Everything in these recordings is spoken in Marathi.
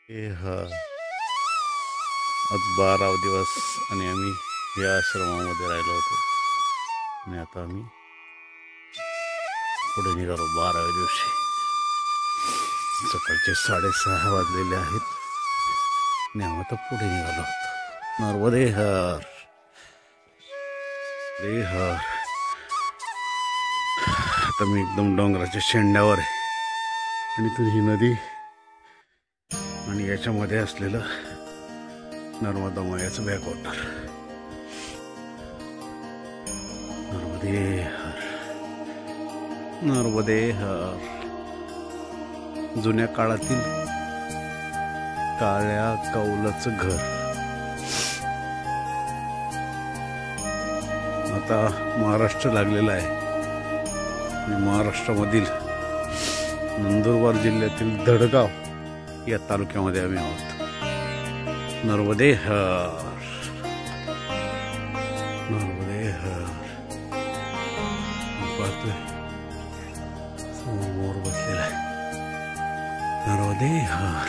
आज 12वा दिवस आणि आम्ही या आश्रमामध्ये राहिलो होतो आणि आता आम्ही पुढे निघालो 12व्या दिवशी. सकाळचे 6:30 वाजलेले आहेत आणि आम्ही आता पुढे निघालो होतो. नर्मदे हर रे हर. आता मी एकदम डोंगराच्या शेंड्यावर आहे आणि इथून ही नदी आणि याच्यामध्ये असलेलं नर्मदा मायाचं बॅकवॉटर. नर्मदे हर नर्मदे हर. जुन्या काळातील काळ्या कौलाचं घर आता महाराष्ट्र लागलेला आहे आणि महाराष्ट्रामधील नंदुरबार जिल्ह्यातील धडगाव या तालुक्यामध्ये आम्ही आहोत. नर्मदे हर नर्मदे हर. पाहतोय समोर मोर बसलेला आहे. नर्मदे हर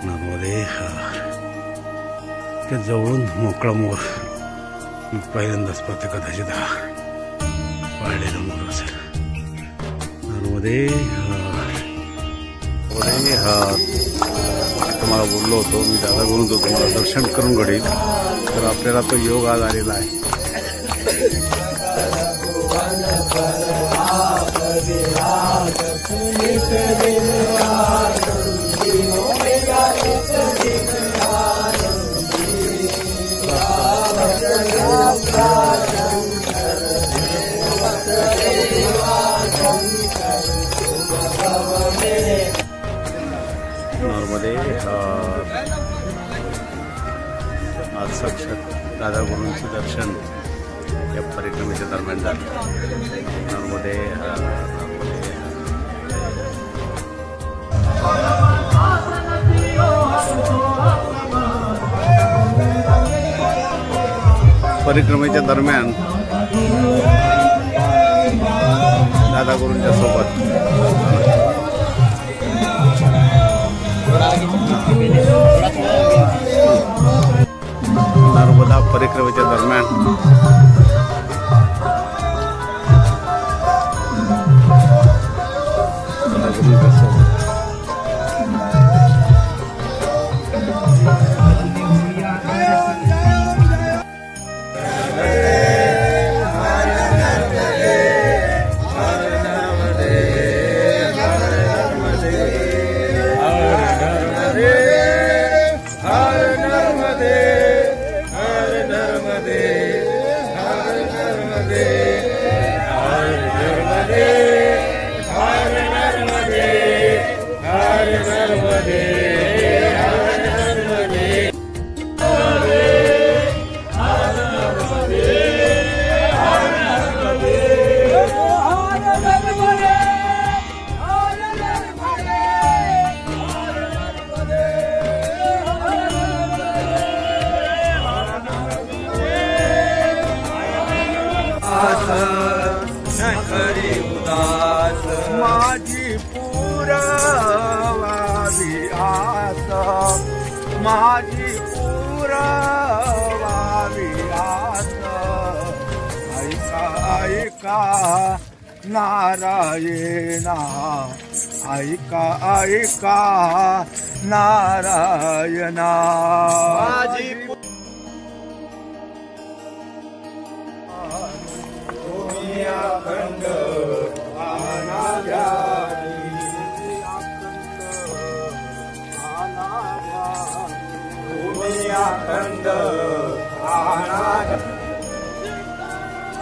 नर्मदे हर. त्या जवळून मोकळा मोर मी पहिल्यांदाच पाहते. कदाचित हा पाळलेला मोर असेल. नर्मदे हर नर्मदे हर. तुम्हाला बोललो होतो मी दादा बोलून तो तुम्हाला दर्शन करून घडेल तर आपल्याला तो योग आज आलेला आहे. नर्मदे हर. आज साक्षात दादा गुरूंचे दर्शन या परिक्रमेच्या दरम्यान झाले. नर्मदे हर नर्मदे हर. परिक्रमेच्या दरम्यान दादा गुरूंच्या सोबत नर्मदा परिक्रमेच्या दरम्यान दादा गुरूंच्या सोबत माझी पुरवावी आस माझी पुरवावी आस. ऐका ऐका नारायणा ऐका ऐका नारायणा. माझी अखंड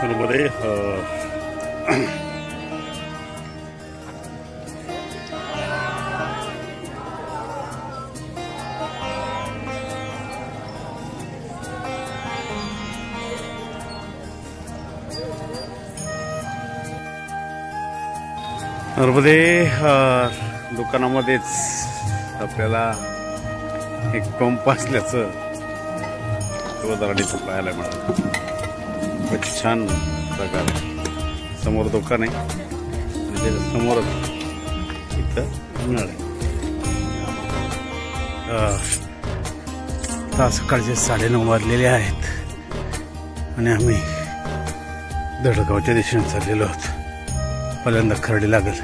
नर्मदे हर. नर्मदे हर. दुकानामध्येच आपल्याला एक पंप असल्याचं रोजगाराचं पाहायला मिळालं. छान प्रकार समोर दुकान आहे आणि त्याच्या समोरच इथं सकाळचे 9:30 वाजलेले आहेत आणि आम्ही दडगावच्या दिशेने चाललेलो आहोत. पहिल्यांदा खर्डी लागेल.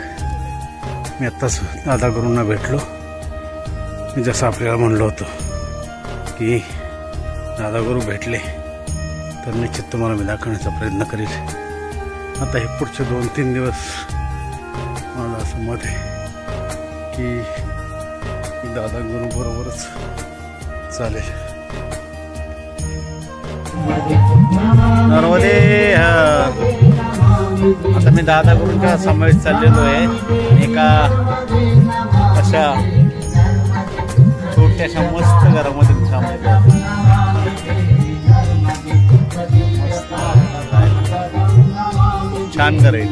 मी आत्ताच दादागुरूंना भेटलो. मी जसं आपल्याला म्हणलो होतो की दादागुरू भेटले तर निश्चित तुम्हाला मी दाखवण्याचा प्रयत्न करेल. आता हे पुढचे 2-3 दिवस मला असं मत आहे की मी दादागुरू बरोबरच चालेल. नर्मदे. आता मी दादागुरूंच्या समावेश चाललेलो आहे. एका अशा छोट्याशा मस्त घरामध्ये थांबलेलो. छान घर आहे.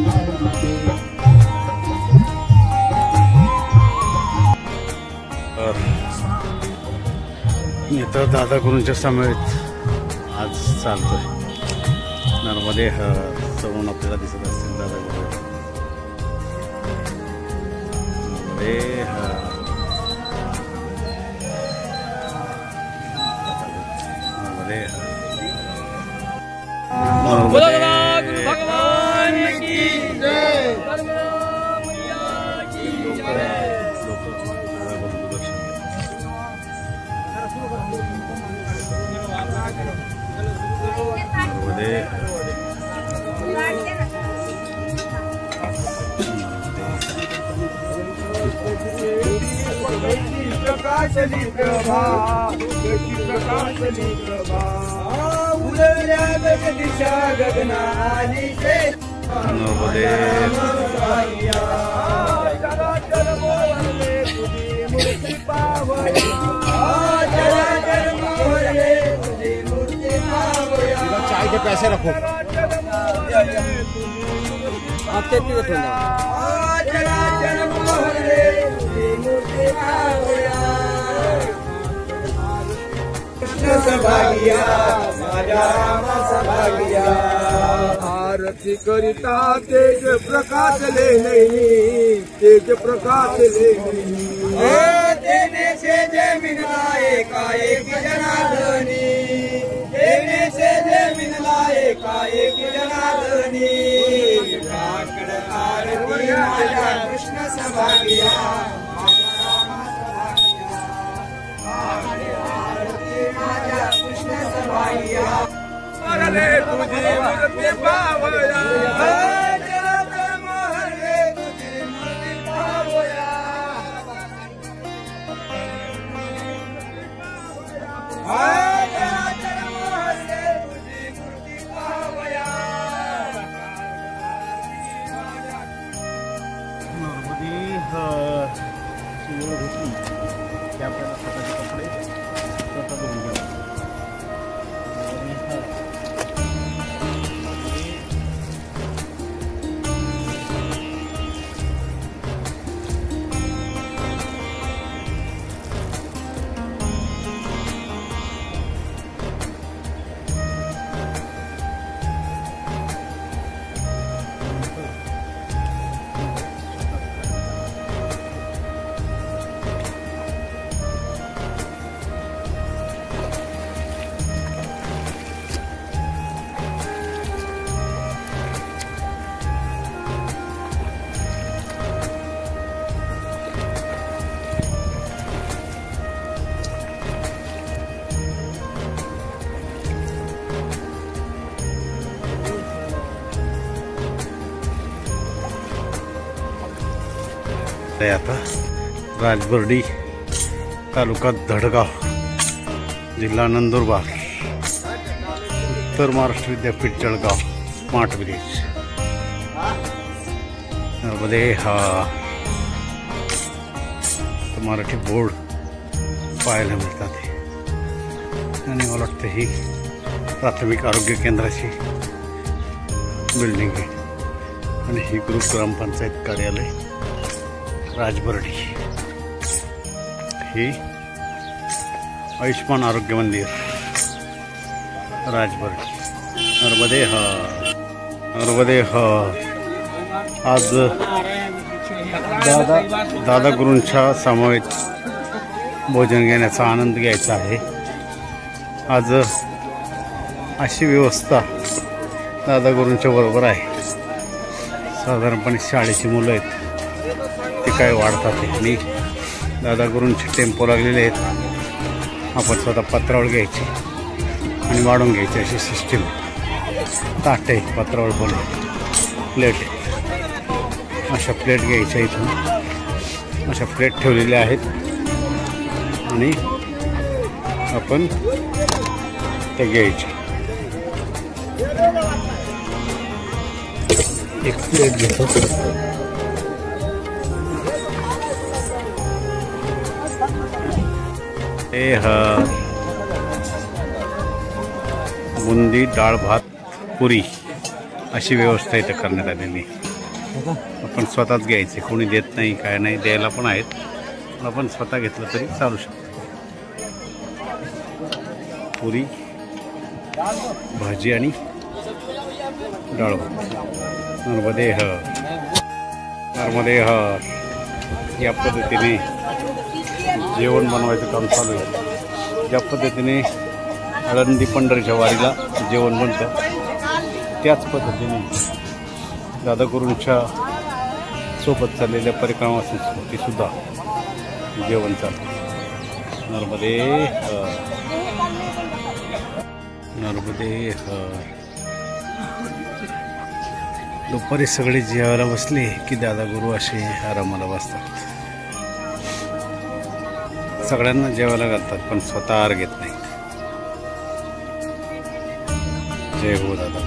मी तर दादागुरूंच्या समेत आज चालतोय. नर्मदे समोरून आपल्याला दिसत असतील दादागुरू. नर्मदे नर्मदे भगवान की जय. प्रकाशली प्रभा उलवल्या दिशा गगनाली से. नर्मदे चाय के पैसे रखो. आपके सभागिया माझ्या रामाचा भागिया. आरती करिता तेज प्रकाशले नहीं, तेज प्रकाशले नहीं. देने से जमीन लाए एक जनार्दनी, देने से जमीन लाए एक जनार्दनी. आरती माझ्या कृष्ण सभागिया. मोहरे तुझी मूर्ती पावया. मोहरे तुझी मूर्ती पावया. मोहरे तुझी मूर्ती पावया. नर्मदे शिवळ होती की आपल्याला स्वतःचे कपडे स्वतः धुवून घ्यावे. आता राजबर्डी तालुका धडगाव जिल्हा नंदुरबार उत्तर महाराष्ट्र विद्यापीठ जळगाव स्मार्ट विलेज. नर्मदे मराठी बोर्ड पाहायला मिळतात आणि मला वाटतं ही प्राथमिक आरोग्य केंद्राची बिल्डिंग आहे आणि ही ग्रुप ग्रामपंचायत कार्यालय राजबर्डी. ही आयुष्मान आरोग्य मंदिर राजबर्डी. नर्मदे नर्मदे. आज दादा गुरूंच्या समवेत भोजन घेण्याचा आनंद घ्यायचा आहे। आज अशी व्यवस्था दादा गुरूंच्या बरोबर आहे। साधारणपणे शाळेची मुलं आहेत ते काय वाढतात आणि दादा गुरूंचे टेम्पो लागलेले आहेत। आपण स्वतः पत्रावळ घ्यायची आणि वाढून घ्यायची अशी सिस्टीम। ताट आहे, पत्रावळ बोलू, प्लेट आहे, अशा प्लेट घ्यायच्या इथून। अशा प्लेट ठेवलेल्या आहेत आणि आपण ते घ्यायचे। एक प्लेट घेतो, हे बुंदी, डाळ भात, पुरी अशी व्यवस्था इथे करण्यात आलेली। आपण स्वतःच घ्यायचे, कोणी देत नाही, काय नाही, द्यायला पण आहेत, पण आपण स्वतः घेतलं तरी चालू शकतो। पुरी, भाजी आणि डाळ भात। नर्मदे या पद्धतीने जेवण बनवायचं काम चालू आहे। ज्या पद्धतीने आळंदी पंढरीच्या वारीला जेवण बनतं त्याच पद्धतीने दादा गुरूंच्या सोबत चाललेल्या परिक्रमा संस्कृती सुद्धा जेवण चालतं। नर्मदे दुपारी सगळे जेवायला बसले की दादा गुरु असे आरामाला बसतात। सगळ्यांना जेवायला घालतात पण स्वतः आहार घेत नाही। जय हो दादा,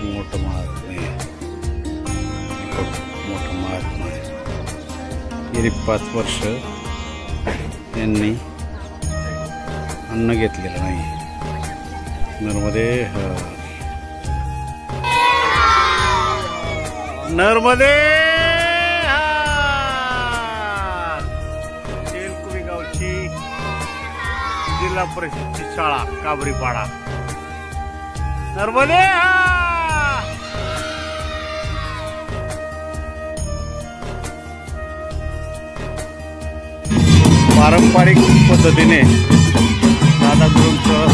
मोठं महात्मा आहे, मोठं महात्मा आहे। गेली 5 वर्ष त्यांनी अन्न घेतलेलं नाही। नर्मदे नर्मदे तेलकुवी गावची जिल्हा परिषदची शाळा काबरीपाडा। नर्मदे पारंपरिक पद्धतीने दादा गुरूंचं